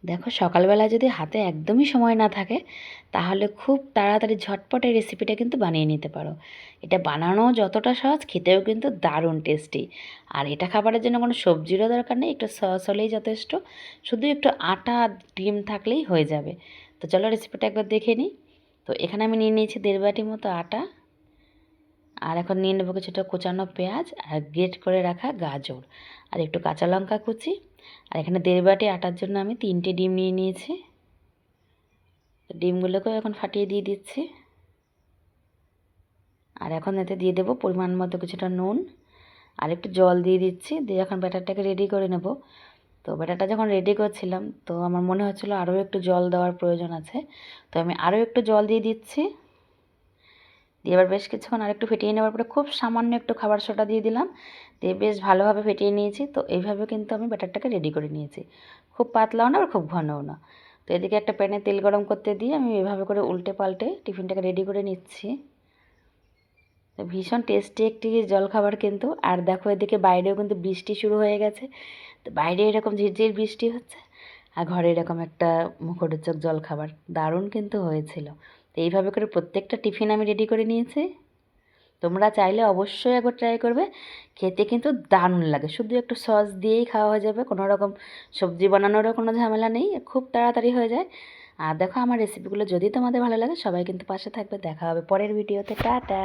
দেখো সকালবেলা যদি হাতে একদমই সময় না থাকে তাহলে খুব তাড়াতাড়ি ঝটপট এই রেসিপিটা কিন্তু বানিয়ে নিতে পারো। এটা বানানো যতটা সহজ, খেতেও কিন্তু দারুণ টেস্টি। আর এটা খাবারের জন্য কোনো সবজিরও দরকার নেই, একটু সস হলেই যথেষ্ট। শুধু একটু আটা ডিম থাকলেই হয়ে যাবে। তো চলো রেসিপিটা একবার দেখে নিই। তো এখানে আমি নিয়ে নিয়েছি 1.5 বাটি মতো আটা। আর এখন নিয়ে নেবো কিছুটা কোচানো পেঁয়াজ আর গ্রেট করে রাখা গাজর আর একটু কাঁচা লঙ্কা কুচি। আর এখানে 1.5 বাটি আটার জন্য আমি 3টে ডিম নিয়ে নিয়েছি। ডিমগুলোকেও এখন ফাটিয়ে দিয়ে দিচ্ছি। আর এখন এতে দিয়ে দেবো পরিমাণ মতো কিছুটা নুন আর একটু জল দিয়ে দিচ্ছি। দিয়ে এখন ব্যাটারটাকে রেডি করে নেব। তো ব্যাটারটা যখন রেডি করছিলাম তো আমার মনে হচ্ছিলো আরও একটু জল দেওয়ার প্রয়োজন আছে। তো আমি আরও একটু জল দিয়ে দিচ্ছি। দিয়ে এবার বেশ কিছুক্ষণ আরেকটু ফেটিয়ে নেওয়ার পরে খুব সামান্য একটু খাবার সোডা দিয়ে দিলাম। দিয়ে বেশ ভালোভাবে ফেটিয়ে নিয়েছি। তো এইভাবে কিন্তু আমি ব্যাটারটাকে রেডি করে নিয়েছি। খুব পাতলাও না আর খুব ঘনও না। তো এদিকে একটা প্যানে তেল গরম করতে দিয়ে আমি এভাবে করে উল্টে পাল্টে টিফিনটাকে রেডি করে নিচ্ছি। তো ভীষণ টেস্টি একটি জলখাবার কিন্তু। আর দেখো এদিকে বাইরেও কিন্তু বৃষ্টি শুরু হয়ে গেছে। তো বাইরে এরকম ঝিরঝির বৃষ্টি হচ্ছে আর ঘরে এরকম একটা মুখরোচক জলখাবার, দারুণ কিন্তু হয়েছিল। তো এইভাবে করে প্রত্যেকটা টিফিন আমি রেডি করে নিয়েছি। তোমরা চাইলে অবশ্যই একবার ট্রাই করবে, খেতে কিন্তু দারুণ লাগে। শুধু একটু সস দিয়েই খাওয়া হয়ে যাবে, কোনো রকম সবজি বানানোরও কোনো ঝামেলা নেই, খুব তাড়াতাড়ি হয়ে যায়। আর দেখো আমার রেসিপিগুলো যদি তোমাদের ভালো লাগে সবাই কিন্তু পাশে থাকবে। দেখা হবে পরের ভিডিওতে। টাটা।